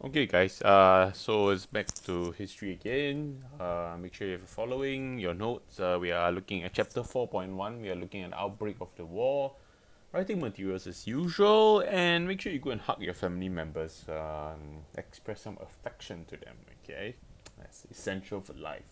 Okay, guys. So it's back to history again. Make sure you're following your notes. We are looking at chapter 4.1. We are looking at outbreak of the war, writing materials as usual, and make sure you go and hug your family members. Express some affection to them. Okay, that's essential for life.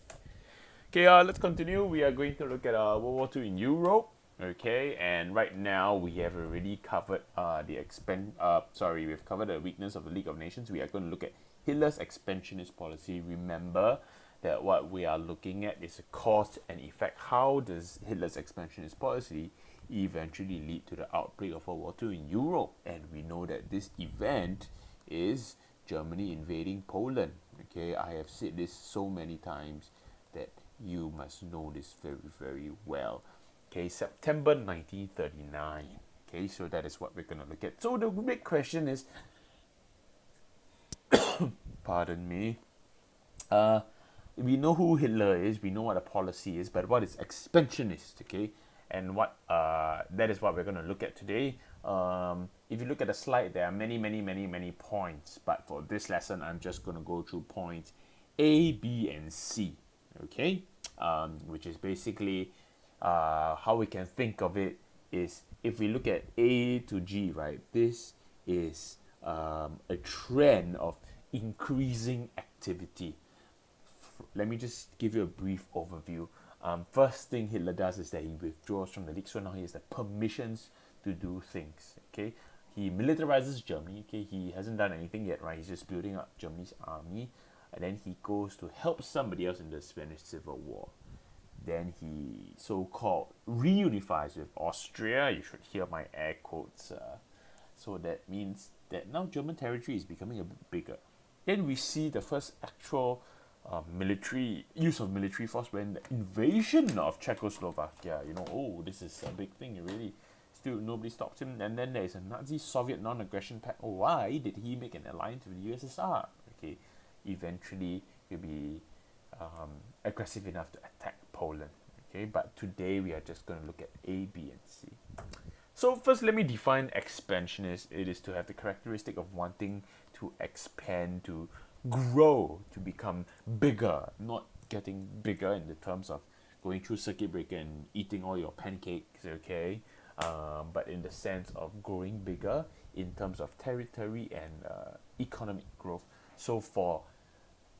Okay, let's continue. We are going to look at World War II in Europe. Okay, and right now we have already covered we've covered the weakness of the League of Nations. We are going to look at Hitler's expansionist policy. Remember that what we are looking at is a cause and effect. How does Hitler's expansionist policy eventually lead to the outbreak of World War II in Europe? And we know that this event is Germany invading Poland. Okay, I have said this so many times that you must know this very, very well. Okay, September 1939. Okay, so that is what we're going to look at. So the big question is, pardon me, uh, we know who Hitler is, we know what a policy is, but what is expansionist, okay? And what that is what we're going to look at today. If you look at the slide, there are many points, but for this lesson, I'm just going to go through points A, B, and C, okay? Which is basically how we can think of it is if we look at A to G, right? This is a trend of increasing activity. Let me just give you a brief overview. First thing Hitler does is that he withdraws from the League, so now he has the permissions to do things. Okay, he militarizes Germany. Okay, he hasn't done anything yet, right? He's just building up Germany's army, and then he goes to help somebody else in the Spanish Civil War. Then he so-called reunifies with Austria. You should hear my air quotes. So that means that now German territory is becoming a bit bigger. Then we see the first actual military use of military force when the invasion of Czechoslovakia. Oh, this is a big thing. Really, still nobody stops him. And then there is a Nazi-Soviet non-aggression pact. Oh, why did he make an alliance with the USSR? Okay, eventually he'll be aggressive enough to attack Poland. Okay, but today we are just going to look at A, B, and C. So first, let me define expansionist. It is to have the characteristic of wanting to expand, to grow, to become bigger, not getting bigger in the terms of going through circuit breaker and eating all your pancakes, okay? But in the sense of growing bigger in terms of territory and economic growth. So for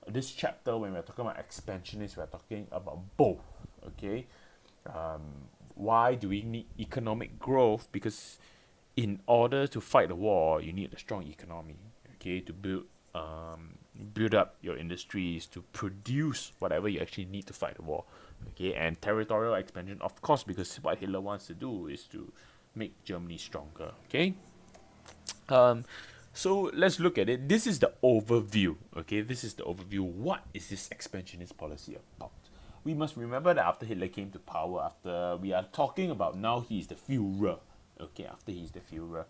this chapter, when we're talking about expansionists, we're talking about both, okay? Um, why do we need economic growth? Because in order to fight the war, you need a strong economy, okay, to build up your industries, to produce whatever you actually need to fight the war, okay. And territorial expansion, of course, because what Hitler wants to do is to make Germany stronger, okay. um so let's look at it. This is the overview, okay. This is the overview. What is this expansionist policy about? We must remember that after Hitler came to power, after we are talking about now he's the Führer, okay, after he's the Führer,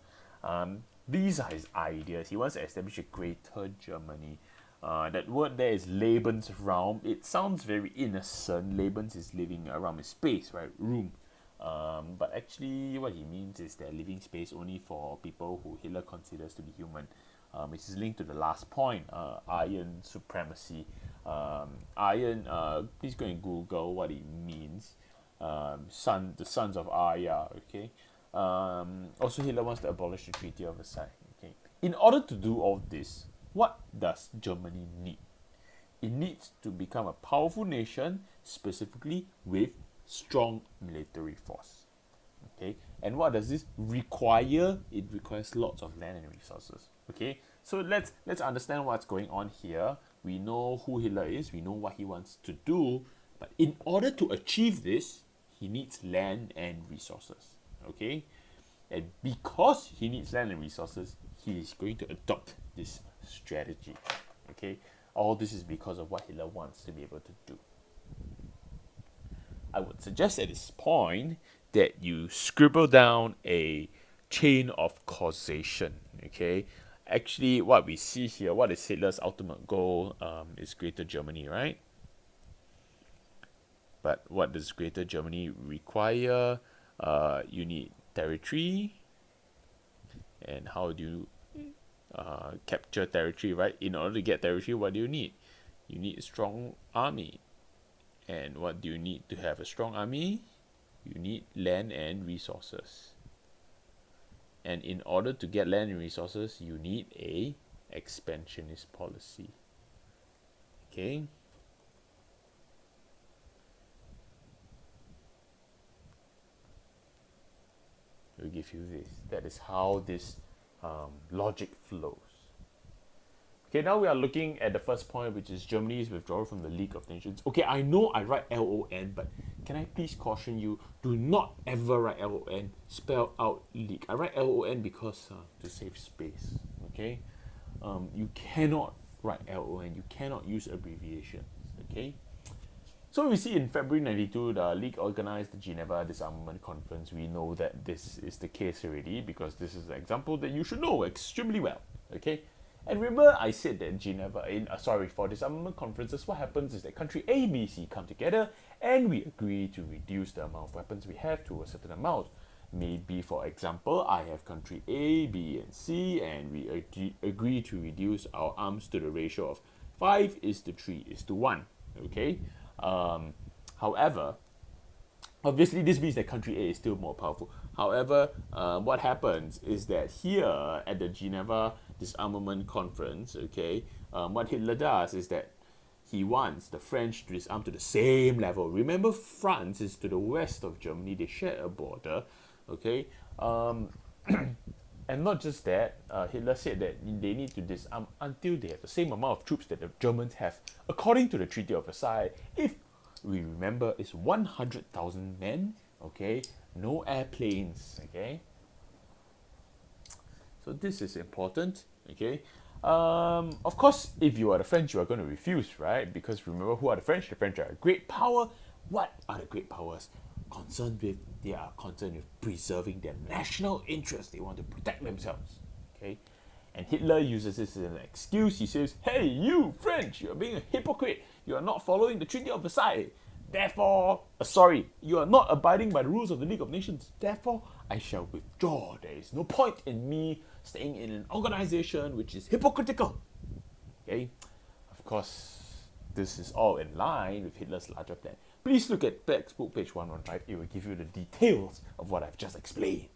these are his ideas. He wants to establish a greater Germany. That word there is Lebensraum. It sounds very innocent. Lebens is living around, space, right? Room. But actually, what he means is that living space only for people who Hitler considers to be human. Which is linked to the last point, iron supremacy. Iron, please go and Google what it means. The sons of Arya, okay? Also, Hitler wants to abolish the Treaty of Versailles, okay? In order to do all this, what does Germany need? It needs to become a powerful nation, specifically with strong military force. Okay, and what does this require? It requires lots of land and resources. Okay, so let's understand what's going on here. We know who Hitler is. We know what he wants to do. But in order to achieve this, he needs land and resources. Okay, and because he needs land and resources, he is going to adopt this strategy. Okay, all this is because of what Hitler wants to be able to do. I would suggest at this point that you scribble down a chain of causation. Okay, actually, what we see here, what is Hitler's ultimate goal? Is Greater Germany, right? But what does Greater Germany require? You need territory, and how do you capture territory, right? In order to get territory, what do you need? You need a strong army. And what do you need to have a strong army? You need land and resources. And in order to get land and resources, you need a expansionist policy. Okay? We'll give you this. That is how this logic flows. Okay, now we are looking at the first point, which is Germany's withdrawal from the League of Nations. Okay, I know I write LON, but can I please caution you, do not ever write LON, spell out league. I write LON because to save space, okay? You cannot write LON, you cannot use abbreviations, okay? So we see in February 92, the League organized the Geneva Disarmament Conference. We know that this is the case already because this is an example that you should know extremely well, okay? And remember, I said that Geneva, for disarmament conferences, what happens is that country A, B, C come together and we agree to reduce the amount of weapons we have to a certain amount. Maybe, for example, I have country A, B, and C, and we agree to reduce our arms to the ratio of 5:3:1. Okay. However, obviously, this means that country A is still more powerful. However, what happens is that here at the Geneva Disarmament Conference, okay, what Hitler does is that he wants the French to disarm to the same level. Remember, France is to the west of Germany. They share a border, okay? And not just that, Hitler said that they need to disarm until they have the same amount of troops that the Germans have, according to the Treaty of Versailles. If we remember, it's 100,000 men, okay? No airplanes, okay? So this is important, okay? Of course, if you are the French, you are going to refuse, right? Because remember, who are the French? The French are a great power. What are the great powers concerned with? They are concerned with preserving their national interests. They want to protect themselves, okay? And Hitler uses this as an excuse. He says, hey, you French, you are being a hypocrite. You are not following the Treaty of Versailles. Therefore, you are not abiding by the rules of the League of Nations. Therefore, I shall withdraw. There is no point in me staying in an organization which is hypocritical. Okay? Of course, this is all in line with Hitler's larger plan. Please look at textbook page 115. It will give you the details of what I've just explained.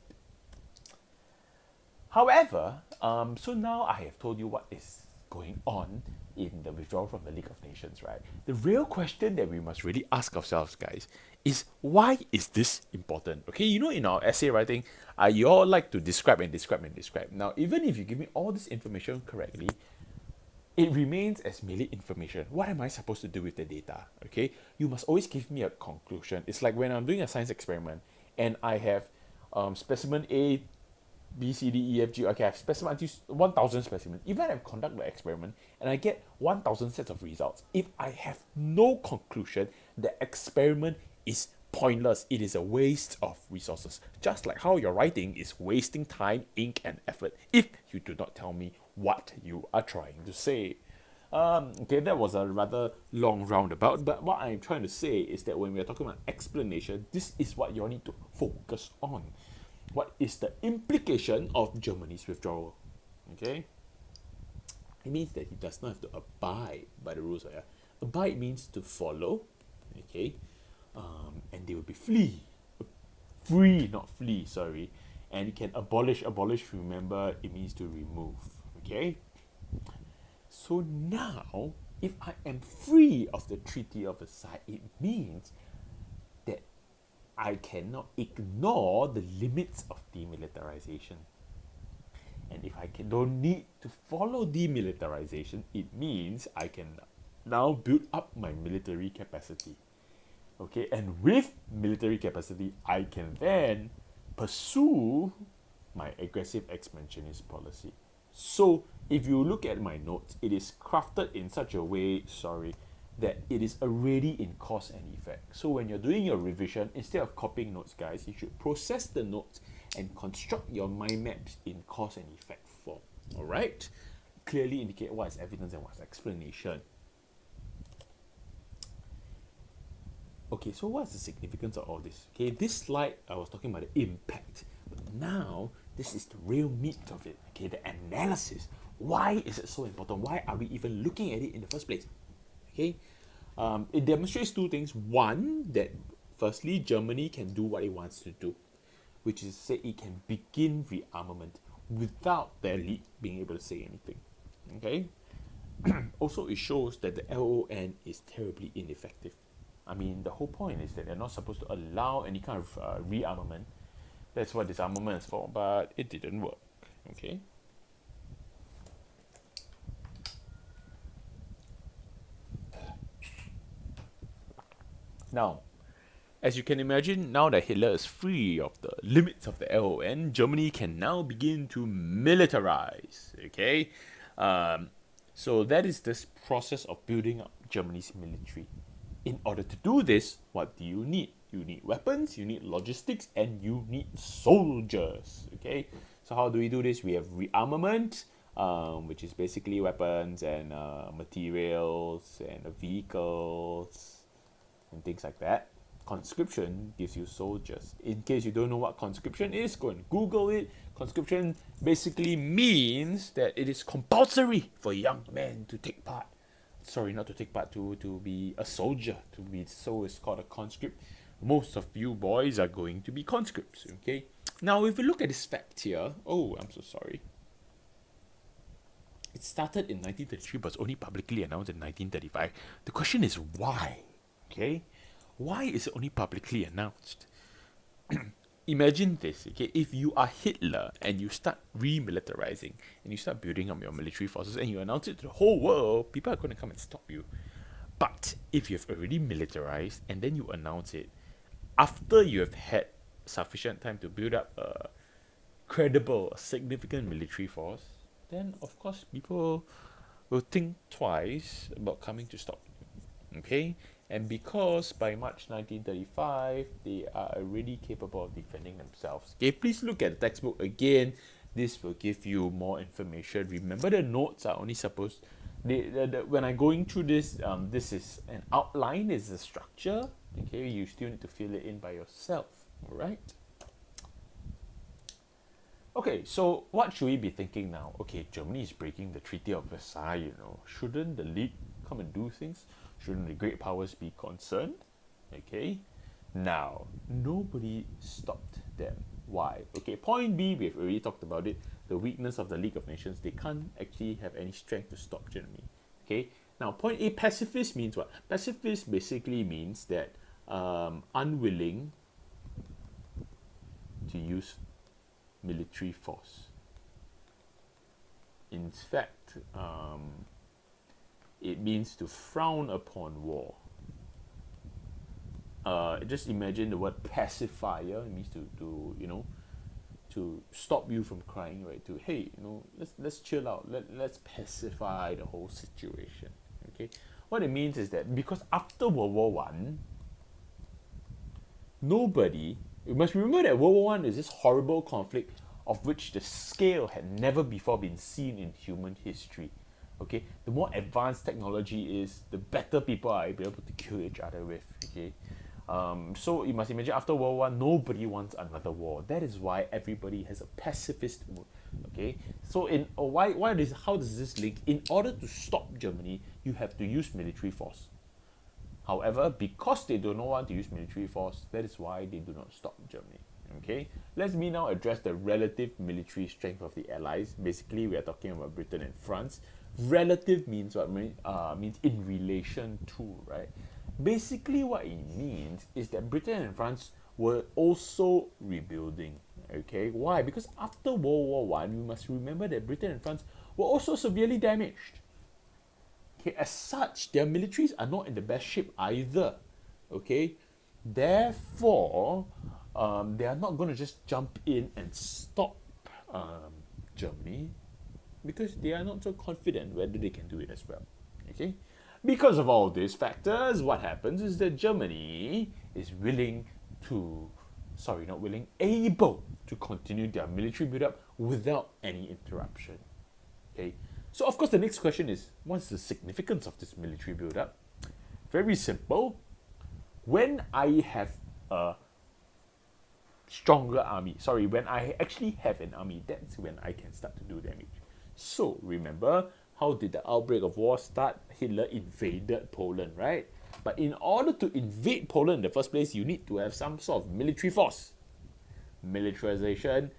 However, so now I have told you what is going on in the withdrawal from the League of Nations, right? The real question that we must really ask ourselves, guys, is why is this important? Okay, you know, in our essay writing, you all like to describe and describe and describe. Now, even if you give me all this information correctly, it remains as merely information. What am I supposed to do with the data? Okay, you must always give me a conclusion. It's like when I'm doing a science experiment and I have specimen A, B, C, D, E, F, G. Okay, I have specimen until 1,000 specimens. Even if I conduct the experiment and I get 1,000 sets of results, if I have no conclusion, the experiment is pointless. It is a waste of resources. Just like how your writing is wasting time, ink, and effort if you do not tell me what you are trying to say. Okay, that was a rather long roundabout, but what I'm trying to say is that when we are talking about explanation, this is what you need to focus on. What is the implication of Germany's withdrawal? Okay, it means that he does not have to abide by the rules. Abide means to follow, okay, and they will be free, not flee. Sorry, and you can abolish. Remember, it means to remove. Okay, so now if I am free of the Treaty of Versailles, it means that I cannot ignore the limits of demilitarization. And if I don't need to follow demilitarization, it means I can now build up my military capacity. Okay, and with military capacity, I can then pursue my aggressive expansionist policy. So if you look at my notes, it is crafted in such a way, that it is already in cause and effect. So when you're doing your revision, instead of copying notes, guys, you should process the notes and construct your mind maps in cause and effect form. Alright? Clearly indicate what is evidence and what is explanation. Okay, so what's the significance of all this? Okay, this slide, I was talking about the impact. But now, this is the real meat of it. Okay, the analysis. Why is it so important? Why are we even looking at it in the first place? Okay, it demonstrates two things. One, that firstly, Germany can do what it wants to do, which is say it can begin rearmament without their lead being able to say anything. Okay. Also, it shows that the LON is terribly ineffective. I mean, the whole point is that they're not supposed to allow any kind of rearmament. That's what disarmament is for, but it didn't work. Okay. Now, as you can imagine, now that Hitler is free of the limits of the LON, Germany can now begin to militarize. Okay, so that is this process of building up Germany's military. In order to do this, what do you need? You need weapons, you need logistics, and you need soldiers. Okay, so how do we do this? We have rearmament, which is basically weapons and materials and vehicles and things like that. Conscription gives you soldiers. In case you don't know what conscription is, go and Google it. Conscription basically means that it is compulsory for young men to take part. Sorry, not to take part, to be a soldier. To be so is called a conscript. Most of you boys are going to be conscripts, okay? Now, if we look at this fact here, oh, I'm so sorry. It started in 1933, but was only publicly announced in 1935. The question is why, okay? Why is it only publicly announced? Imagine this, okay? If you are Hitler and you start remilitarizing and you start building up your military forces and you announce it to the whole world, people are going to come and stop you. But if you have already militarized and then you announce it, after you have had sufficient time to build up a credible, significant military force, then of course people will think twice about coming to stop you. Okay? And because by March 1935, they are already capable of defending themselves. Okay, please look at the textbook again. This will give you more information. Remember, the notes are only supposed... when I'm going through this, this is an outline, this is a structure. Okay, you still need to fill it in by yourself. Alright? Okay, so what should we be thinking now? Okay, Germany is breaking the Treaty of Versailles, you know. Shouldn't the League come and do things? Shouldn't the great powers be concerned? Okay. Now, nobody stopped them. Why? Okay, point B, we've already talked about it. The weakness of the League of Nations. They can't actually have any strength to stop Germany. Okay. Now, point A, pacifist means what? Pacifist basically means that unwilling to use military force. In fact, it means to frown upon war. Just imagine the word pacifier. It means to you know, to stop you from crying, right? To, hey, you know, let's chill out. Let's pacify the whole situation. Okay. What it means is that because after World War One, nobody. You must remember that World War One is this horrible conflict of which the scale had never before been seen in human history. Okay, the more advanced technology is, the better people are able to kill each other with. Okay, so you must imagine after World War I, nobody wants another war. That is why everybody has a pacifist mood. Okay, so how does this link? In order to stop Germany, you have to use military force. However, because they do not want to use military force, that is why they do not stop Germany. Okay, let me now address the relative military strength of the Allies. Basically, we are talking about Britain and France. Relative means what? Means in relation to, right? Basically, what it means is that Britain and France were also rebuilding. Okay, why? Because after World War One, we must remember that Britain and France were also severely damaged. Okay, as such, their militaries are not in the best shape either. Okay, therefore, they are not going to just jump in and stop Germany, because they are not so confident whether they can do it as well. Okay, because of all these factors, what happens is that Germany is able to continue their military build-up without any interruption. Okay, so of course the next question is, what's the significance of this military build-up? Very simple. When I have a stronger army, when I actually have an army, that's when I can start to do damage. So remember, how did the outbreak of war start? Hitler invaded Poland, right? But in order to invade Poland in the first place, you need to have some sort of military force. Militarization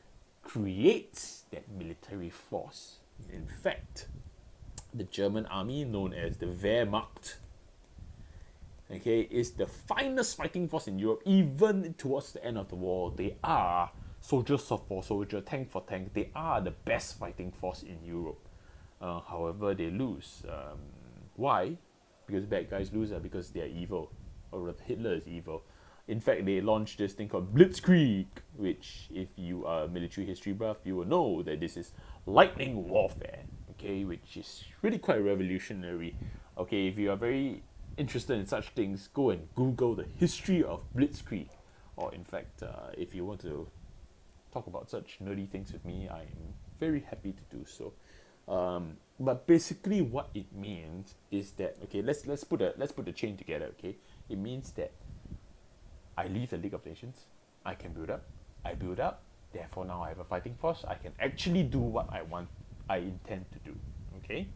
creates that military force. In fact, the German army, known as the Wehrmacht, okay, is the finest fighting force in Europe. Even towards the end of the war, they are soldier for soldier, tank for tank. They are the best fighting force in Europe. However, they lose. Why? Because bad guys lose, because they are evil, or Hitler is evil. In fact, they launched this thing called Blitzkrieg, which, if you are a military history buff, you will know that this is lightning warfare, okay, which is really quite revolutionary. Okay, if you are very interested in such things, go and Google the history of Blitzkrieg. Or in fact, if you want to talk about such nerdy things with me, I am very happy to do so. But basically, what it means is that, okay, let's put the chain together. Okay, it means that I leave the League of Nations, I can build up, I build up. Therefore, now I have a fighting force. I can actually do what I intend to do. Okay.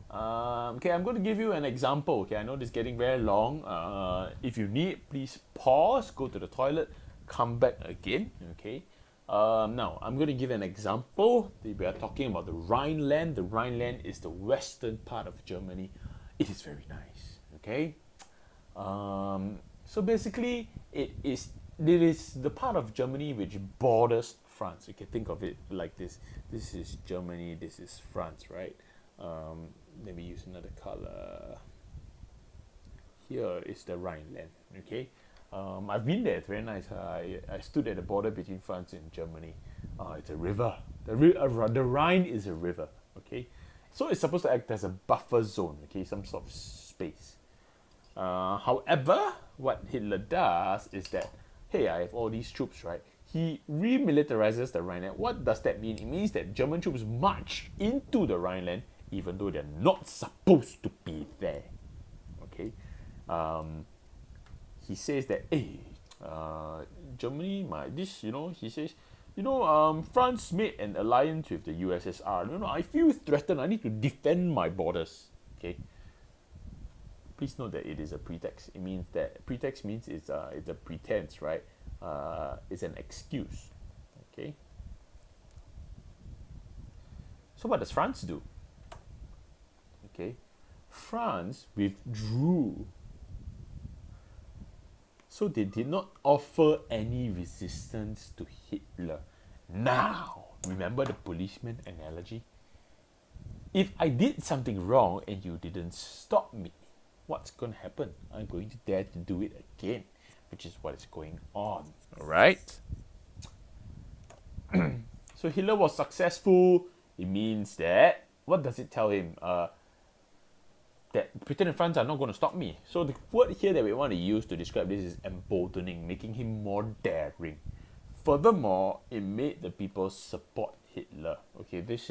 Okay, I'm going to give you an example. Okay, I know this is getting very long. If you need, please pause, go to the toilet, come back again. Okay. Now, I'm going to give an example. We are talking about the Rhineland. The Rhineland is the western part of Germany. It is very nice. Okay. So basically, it is the part of Germany which borders France. You can think of it like this. This is Germany. This is France, right? Let me use another color. Here is the Rhineland. Okay. I've been there. It's very nice. I stood at the border between France and Germany. It's a river. The Rhine is a river. Okay. So it's supposed to act as a buffer zone. Okay, some sort of space. However, what Hitler does is that, hey, I have all these troops, right? He remilitarizes the Rhineland. What does that mean? It means that German troops march into the Rhineland, even though they're not supposed to be there. Okay, he says that, hey, Germany, he says, France made an alliance with the USSR. I feel threatened. I need to defend my borders. Okay. Please note that it is a pretext. It means that pretext means it's a pretense, right? It's an excuse. Okay. So what does France do? Okay, France withdrew. So they did not offer any resistance to Hitler. Now, remember the policeman analogy? If I did something wrong and you didn't stop me, what's going to happen? I'm going to dare to do it again, which is what is going on. All right? So Hitler was successful. It means that, what does it tell him? That Britain and France are not going to stop me. So the word here that we want to use to describe this is emboldening, making him more daring. Furthermore, it made the people support Hitler. Okay, this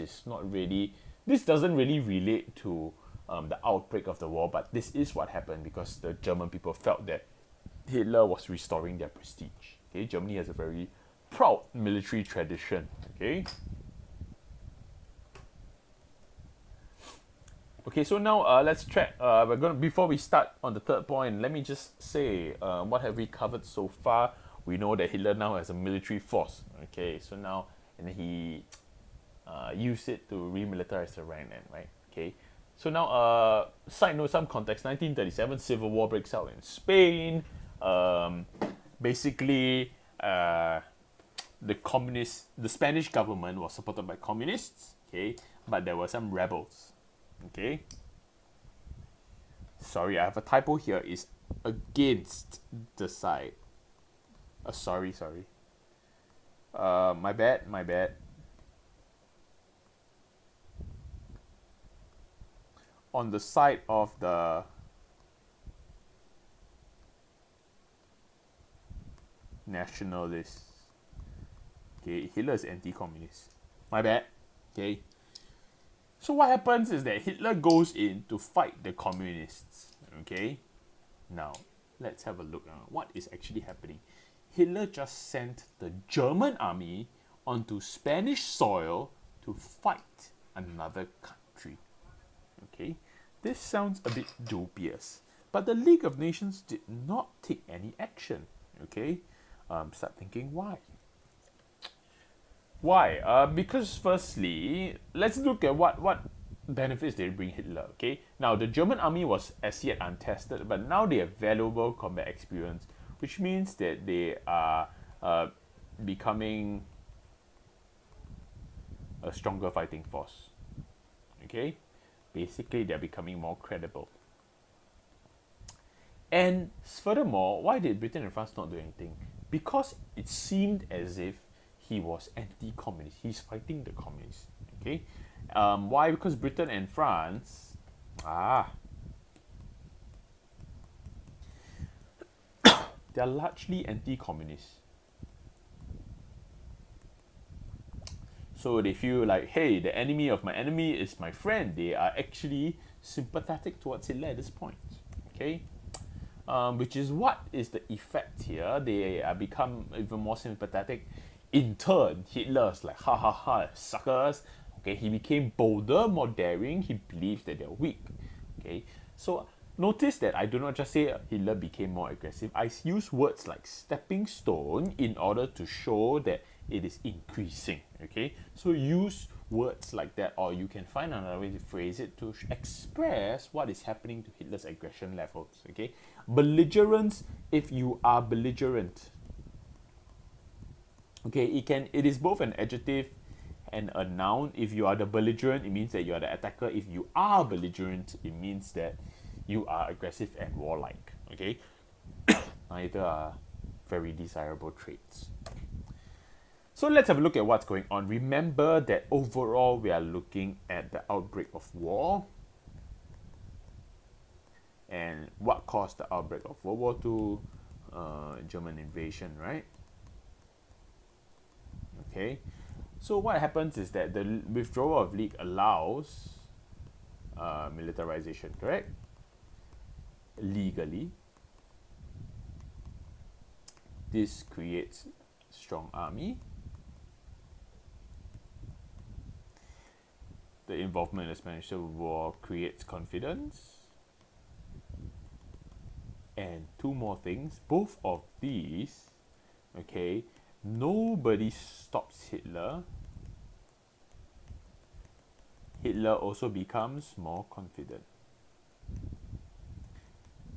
doesn't really relate to the outbreak of the war, but this is what happened because the German people felt that Hitler was restoring their prestige. Okay, Germany has a very proud military tradition. Okay. Okay, so now let's track. Before we start on the third point, let me just say what have we covered so far. We know that Hitler now has a military force. Okay, so now and he used it to remilitarize the Rhineland, right? Okay, so now side note, some context. 1937, civil war breaks out in Spain. Basically, the Spanish government was supported by communists. Okay, but there were some rebels. Okay. Sorry, I have a typo here. It's against the side. Sorry. My bad. On the side of the nationalists. Okay, Hitler is anti-communist. My bad. Okay. So what happens is that Hitler goes in to fight the communists. Okay. Now, let's have a look at what is actually happening. Hitler just sent the German army onto Spanish soil to fight another country. Okay, this sounds a bit dubious, but the League of Nations did not take any action. Okay, start thinking why. Why? Because firstly, let's look at what benefits they bring Hitler. Okay, now the German army was as yet untested, but now they have valuable combat experience, which means that they are becoming a stronger fighting force. Okay, basically they're becoming more credible. And furthermore, why did Britain and France not do anything? Because it seemed as if he was anti-communist. He's fighting the communists. Okay, why? Because Britain and France, they're largely anti-communist. So they feel like, hey, the enemy of my enemy is my friend. They are actually sympathetic towards Hitler at this point. Okay, which is what is the effect here. They become even more sympathetic. In turn, Hitler's like, ha ha ha, suckers. Okay, he became bolder, more daring. He believes that they're weak. Okay, so notice that I do not just say Hitler became more aggressive. I use words like stepping stone in order to show that it is increasing. Okay, so use words like that, or you can find another way to phrase it to express what is happening to Hitler's aggression levels. Okay, belligerence, if you are belligerent. Okay, it is both an adjective and a noun. If you are the belligerent, it means that you are the attacker. If you are belligerent, it means that you are aggressive and warlike. Okay, neither are very desirable traits. So let's have a look at what's going on. Remember that overall we are looking at the outbreak of war and what caused the outbreak of World War II, German invasion, right? Okay, so what happens is that the withdrawal of League allows militarization, correct? Legally. This creates strong army. The involvement in the Spanish Civil War creates confidence. And two more things, both of these, okay, nobody stops Hitler. Hitler also becomes more confident.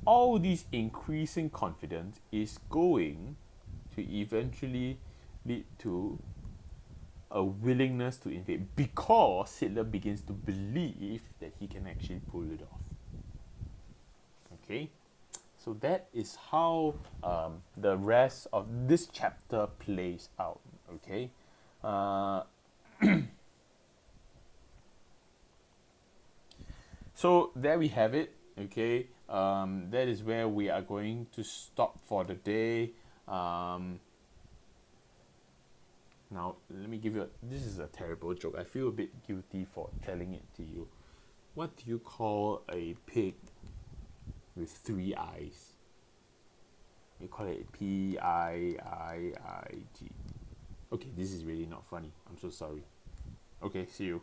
All this increasing confidence is going to eventually lead to a willingness to invade because Hitler begins to believe that he can actually pull it off. Okay, so that is how the rest of this chapter plays out. Okay, so there we have it. Okay, that is where we are going to stop for the day. Now, let me give you this is a terrible joke. I feel a bit guilty for telling it to you. What do you call a pig with 3 eyes? You call it Piiiig. Okay, this is really not funny. I'm so sorry. Okay, see you.